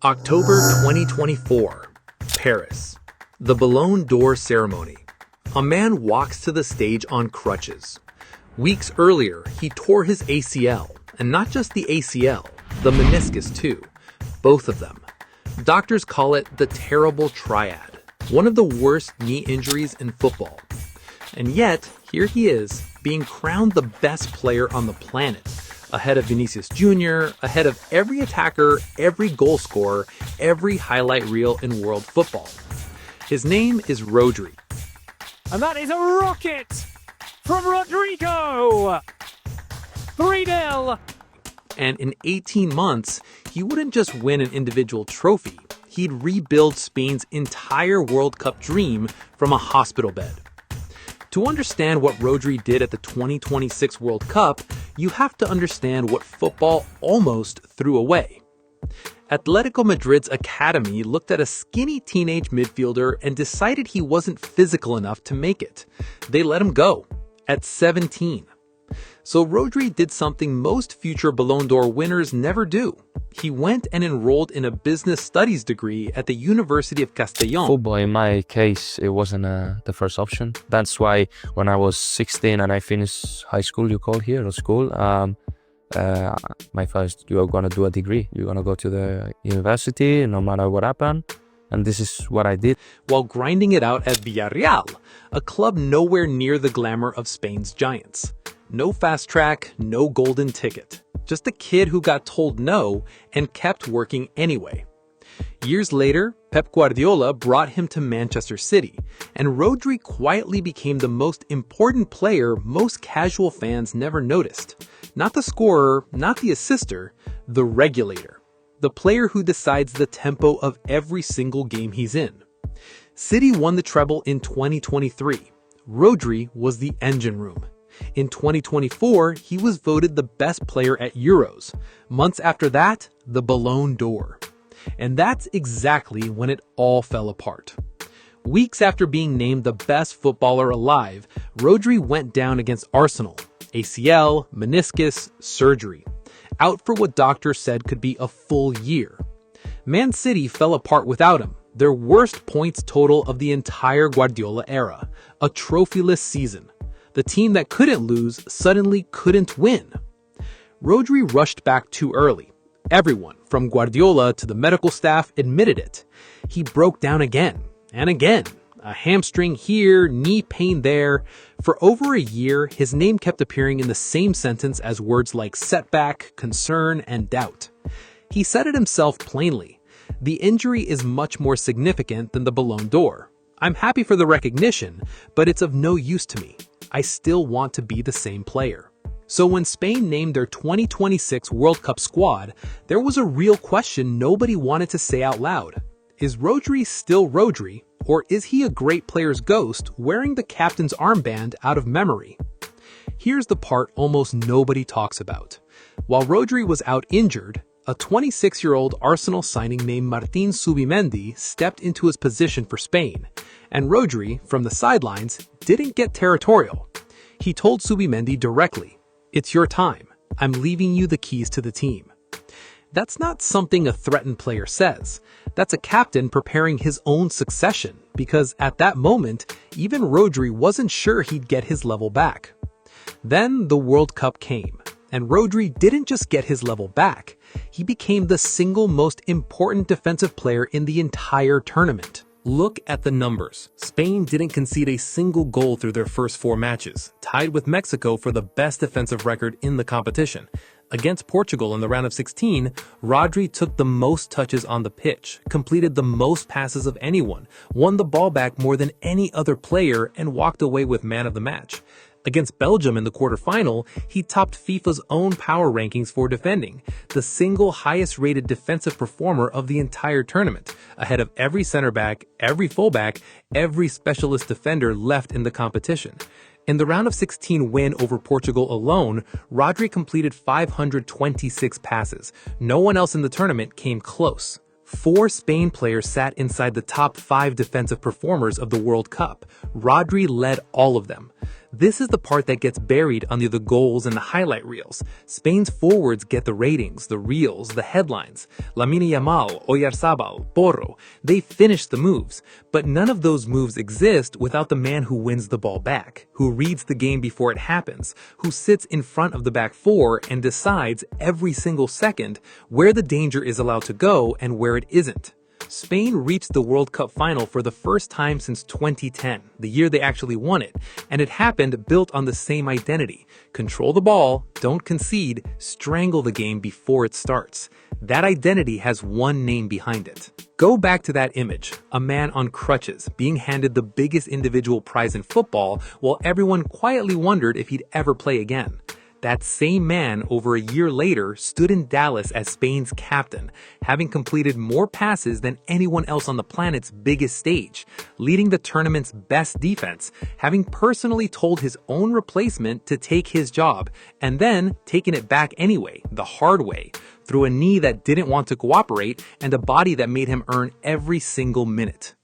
October 2024, Paris. The Ballon d'Or ceremony. A man walks to the stage on crutches. Weeks earlier, he tore his ACL, and not just the ACL, the meniscus too, both of them. Doctors call it the terrible triad, one of the worst knee injuries in football. And yet, here he is, being crowned the best player on the planet, ahead of Vinicius Jr., ahead of every attacker, every goal scorer, every highlight reel in world football. His name is Rodri. And that is a rocket from Rodrigo! 3-0! And in 18 months, he wouldn't just win an individual trophy, he'd rebuild Spain's entire World Cup dream from a hospital bed. To understand what Rodri did at the 2026 World Cup, you have to understand what football almost threw away. Atletico Madrid's academy looked at a skinny teenage midfielder and decided he wasn't physical enough to make it. They let him go at 17. So Rodri did something most future Ballon d'Or winners never do. He went and enrolled in a business studies degree at the University of Castellón. Football, in my case, it wasn't the first option. That's why when I was 16 and I finished high school, you call here, or school, my first, you are going to do a degree. You're going to go to the university, no matter what happened. And this is what I did. While grinding it out at Villarreal, a club nowhere near the glamour of Spain's giants. No fast track, no golden ticket. Just a kid who got told no and kept working anyway. Years later, Pep Guardiola brought him to Manchester City, and Rodri quietly became the most important player most casual fans never noticed. Not the scorer, not the assister, the regulator. The player who decides the tempo of every single game he's in. City won the treble in 2023. Rodri was the engine room. In 2024, he was voted the best player at Euros. Months after that, the Ballon d'Or. And that's exactly when it all fell apart. Weeks after being named the best footballer alive, Rodri went down against Arsenal. ACL, meniscus, surgery. Out for what doctors said could be a full year. Man City fell apart without him, their worst points total of the entire Guardiola era. A trophyless season. The team that couldn't lose suddenly couldn't win. Rodri rushed back too early. Everyone, from Guardiola to the medical staff, admitted it. He broke down again and again. A hamstring here, knee pain there. For over a year, his name kept appearing in the same sentence as words like setback, concern, and doubt. He said it himself plainly. The injury is much more significant than the Ballon d'Or. I'm happy for the recognition, but it's of no use to me. I still want to be the same player. So when Spain named their 2026 World Cup squad, there was a real question nobody wanted to say out loud. Is Rodri still Rodri, or is he a great player's ghost wearing the captain's armband out of memory? Here's the part almost nobody talks about. While Rodri was out injured, a 26-year-old Arsenal signing named Martin Zubimendi stepped into his position for Spain, and Rodri, from the sidelines, didn't get territorial. He told Zubimendi directly, "It's your time. I'm leaving you the keys to the team." That's not something a threatened player says. That's a captain preparing his own succession, because at that moment, even Rodri wasn't sure he'd get his level back. Then the World Cup came, and Rodri didn't just get his level back, he became the single most important defensive player in the entire tournament. Look at the numbers. Spain didn't concede a single goal through their first 4 matches, tied with Mexico for the best defensive record in the competition. Against Portugal in the round of 16, Rodri took the most touches on the pitch, completed the most passes of anyone, won the ball back more than any other player, and walked away with man of the match. Against Belgium in the quarterfinal, he topped FIFA's own power rankings for defending, the single highest-rated defensive performer of the entire tournament, ahead of every center back, every fullback, every specialist defender left in the competition. In the round of 16 win over Portugal alone, Rodri completed 526 passes. No one else in the tournament came close. 4 Spain players sat inside the top 5 defensive performers of the World Cup. Rodri led all of them. This is the part that gets buried under the goals and the highlight reels. Spain's forwards get the ratings, the reels, the headlines. Lamine Yamal, Oyarzabal, Porro, they finish the moves. But none of those moves exist without the man who wins the ball back, who reads the game before it happens, who sits in front of the back four and decides every single second where the danger is allowed to go and where it isn't. Spain reached the World Cup final for the first time since 2010, the year they actually won it, and it happened built on the same identity. Control the ball, don't concede, strangle the game before it starts. That identity has one name behind it. Go back to that image, a man on crutches, being handed the biggest individual prize in football while everyone quietly wondered if he'd ever play again. That same man, over a year later, stood in Dallas as Spain's captain, having completed more passes than anyone else on the planet's biggest stage, leading the tournament's best defense, having personally told his own replacement to take his job, and then taking it back anyway, the hard way, through a knee that didn't want to cooperate and a body that made him earn every single minute.